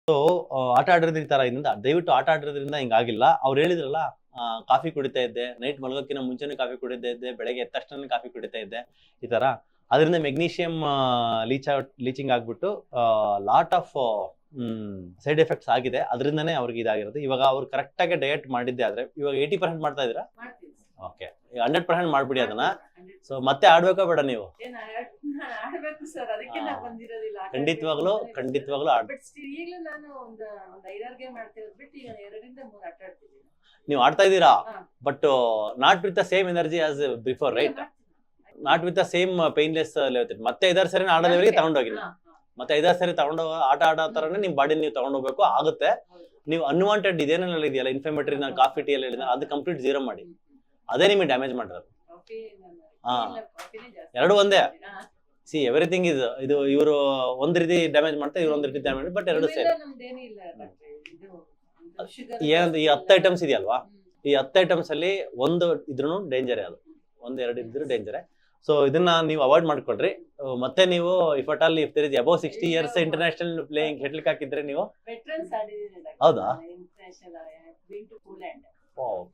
So ಆಟ ಆಡೋದ್ರಿಂದ ಈ ತರ ಇಂದ ದಯವಿಟ್ಟು ಆಟ ಆಡೋದ್ರಿಂದ ಹಿಂಗಾಗಿಲ್ಲ. ಅವ್ರು ಹೇಳಿದ್ರಲ್ಲ, ಕಾಫಿ ಕುಡಿತಾ ಇದ್ದೆ, ನೈಟ್ ಮಲಗೋಕ್ಕಿಂತ ಮುಂಚೆನೆ ಕಾಫಿ ಕುಡಿತಾ ಇದ್ದೆ, ಬೆಳಗ್ಗೆ ಎದ್ದ ತಕ್ಷಣ ಕಾಫಿ ಕುಡಿತಾ ಇದ್ದೆ, ಈ ತರ ಅದರಿಂದ ಮೆಗ್ನೀಷಿಯಂ ಲೀಚಿಂಗ್ ಆಗ್ಬಿಟ್ಟು ಲಾಟ್ ಆಫ್ ಸೈಡ್ ಎಫೆಕ್ಟ್ಸ್ ಆಗಿದೆ. ಅದರಿಂದನೇ ಅವ್ರಿಗೆ ಇದಾಗಿರುತ್ತೆ. ಇವಾಗ ಅವ್ರು ಕರೆಕ್ಟ್ ಆಗಿ ಡಯಟ್ ಮಾಡಿದ್ದೆ ಆದ್ರೆ ಇವಾಗ 80% ಮಾಡ್ತಾ ಇದ್ದೀರಾ? ಮಾಡ್ತೀನಿ ಸರ್. ಓಕೆ, 100% ಮಾಡ್ಬಿಡಿ ಅದನ್ನ. ಸೊ ಮತ್ತೆ ಆಡ್ಬೇಕಾ ಬೇಡ ನೀವು? ನಾನು ಆಡ್ಬೇಕು ಸರ್, ಅದಕ್ಕೆ ನಾನು ಬಂದಿರೋದಿಲ್ಲ. ಖಂಡಿತವಾಗ್ಲೂ ಬಟ್ ಸ್ಟಿಲ್ ಈಗಲೂ ನಾನು ಒಂದು 5-6 ಗೇಮ್ ಆಡ್ತಿರೋದು ಬಿಟ್ಟು ಈಗ 2-3 ಆಟ ಆಡ್ತಿದ್ದೀನಿ. ನೀವು ಆಡ್ತಾ ಇದ್ದೀರಾ, ಹಾ. But not with the same energy as before, right? Not with the same painless level. ಮತ್ತೆ 5-6 ಸರಿ ಆಡೋ ಲೆವೆಲ್ಗೆ ತಗೊಂಡೋಗಿಲ್ಲ. ಮತ್ತೆ 5-6 ಸರಿ ಆಟ ಆಡೋ ತರನೇ ನಿಮ್ ಬಾಡಿ ನೀವು ತಗೊಂಡೋಗ್ಬೇಕು. ಆಗುತ್ತೆ. ನೀವು ಅನ್ವಾಂಟೆಡ್ ಇದೇನೆಲ್ಲ ಇದೆಯಲ್ಲ, ಇನ್ಫ್ಲಮೇಟರಿ, ನಾನು ಕಾಫಿ ಟೀ ಎಲ್ಲ ಹೇಳಿದ್ರೆ ಅದು ಕಂಪ್ಲೀಟ್ ಝೀರೋ ಮಾಡಿ. ಅದೇ ನಿಮಗೆ ಡ್ಯಾಮೇಜ್ ಮಾಡಿರೋದು. ಎರಡು ಒಂದೇ. ಸಿ ಎವ್ರಿಥಿಂಗ್ ಇದು ಇವರು ಒಂದ್ ರೀತಿ ಡ್ಯಾಮೇಜ್ ಮಾಡ್ತಾರೆ, ಇವ್ರು ಒಂದ್ ರೀತಿ ಡ್ಯಾಮೇಜ್, ಬಟ್ ಎರಡು ಸೇರಿ. ಏನಂದ್ರೆ ಈ 10 ಐಟಮ್ಸ್ ಇದೆಯಲ್ವಾ, ಈ 10 ಐಟಮ್ಸ್ ಅಲ್ಲಿ ಒಂದು ಇದ್ರೂ ಡೇಂಜರೇ. ಅದು 1-2 ಇದ್ರು ಡೇಂಜರೇ. ಸೊ ಇದನ್ನ ನೀವು ಅವಾಯ್ಡ್ ಮಾಡ್ಕೊಳ್ರಿ. ಮತ್ತೆ ನೀವು if at all if there is above 60 years international playing ಹೆಡ್ಲಿಕ್ಕೆ ಹಾಕಿದ್ರೆ ನೀವು ಹೌದಾ?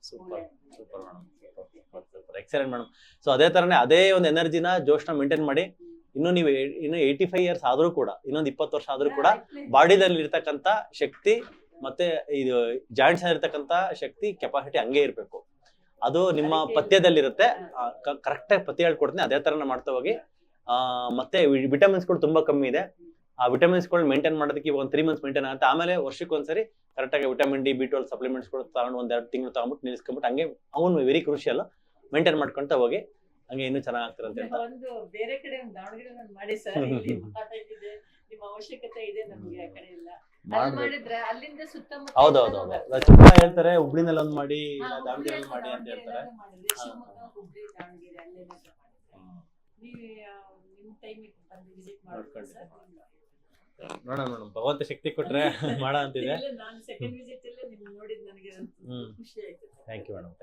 Super excellent madam. ಸೊ ಅದೇ ತರನೇ ಅದೇ ಒಂದು ಎನರ್ಜಿನ ಜೋಶ್ನ ಮೇಂಟೈನ್ ಮಾಡಿ. ನೀವು 85 years ಆದ್ರೂ ಕೂಡ, ಇನ್ನೊಂದು 20 ವರ್ಷ ಆದ್ರೂ ಕೂಡ ಬಾಡಿದಲ್ಲಿ ಇರ್ತಕ್ಕಂಥ ಶಕ್ತಿ ಮತ್ತೆ ಇದು ಜಾಯಿಂಟ್ಸ್ ಇರ್ತಕ್ಕಂಥ ಶಕ್ತಿ ಕೆಪಾಸಿಟಿ ಹಂಗೆ ಇರ್ಬೇಕು. ಅದು ನಿಮ್ಮ ಪಥ್ಯದಲ್ಲಿರುತ್ತೆ. ಕರೆಕ್ಟಾಗಿ ಪಥ್ಯ ಹೇಳ್ಕೊಡ್ತೀನಿ, ಅದೇ ತರನ ಮಾಡ್ತಾ ಹೋಗಿ. ಮತ್ತೆ ವಿಟಮಿನ್ಸ್ಗಳು ತುಂಬಾ ಕಮ್ಮಿ ಇದೆ. ಆ ವಿಟಮಿನ್ಸ್ಗಳು ಮೇಂಟೈನ್ ಮಾಡೋದಕ್ಕೆ ಇವಾಗ 3 months ಮೇಂಟೈನ್ ಆಗುತ್ತೆ. ಆಮೇಲೆ ವರ್ಷಕ್ಕೊಂದ್ಸರಿ ಕರೆಕ್ಟಾಗಿ ವಿಟಮಿನ್ ಡಿ, B12 ಸಪ್ಲಿಮೆಂಟ್ಸ್ಗಳು ತಗೊಂಡು 1-2 ತಿಂಗಳು ತಗೊಂಡ್ಬಿಟ್ಟು ನಿಲ್ಸ್ಕೊಂಡ್ಬಿಟ್ಟು ಹಂಗೆ ಅವನು ವೆರಿ ಕ್ರೂಷಿಯಲ್ ಮೇಂಟೈನ್ ಮಾಡ್ಕೊಂತ ಹೋಗಿ. ಹಂಗೆ ಇನ್ನೂ ಚೆನ್ನಾಗಿ ಆಗ್ತಿರಂತೆ ಅಂತ. ಒಂದು ಬೇರೆ ಕಡೆ ದಾವಣಗೆರೆ ಮಾಡಿ ಸರ್, ಮಾತಾಡ್ತಿದ್ದೆ, ನಿಮ್ಮ ಅವಶ್ಯಕತೆ ಇದೆ ನಮಗೆ. ಆ ಕಡೆ ಎಲ್ಲ ಮಾಡಿದ್ರೆ ಅಲ್ಲಿಂದ ಸುತ್ತಮುತ್ತ ಹೌದೌದು ತುಂಬಾ ಹೇಳ್ತಾರೆ, ಹುಬ್ಳಿನಲ್ಲಿ ಒಂದ್ ಮಾಡಿ, ದಾವಣಗೆರೆಯಲ್ಲಿ ಮಾಡಿ ಅಂತ ಹೇಳ್ತಾರೆ. ಹುಬ್ಳಿ, ದಾವಣಗೆರೆ ಅಲ್ಲೆಲ್ಲ ನೀವು ನಿಮ್ಮ ಟೈಮಿಗೆ ಬಂದು ವಿಸಿಟ್ ಮಾಡ್ಕೊಂಡು ಸರ್. ನೋಡೋಣ ಮೇಡಮ್, ಭಗವಂತ ಶಕ್ತಿ ಕೊಟ್ರೆ ಮಾಡ ಅಂತಿದೆ. ನಾನು ಸೆಕೆಂಡ್ ವಿಸಿಟ್ ಅಲ್ಲೇ ನಿಮ್ಗೆ ನೋಡಿದ್ ನನಗೆ ಖುಷಿ ಆಯ್ತು. Thank you madam.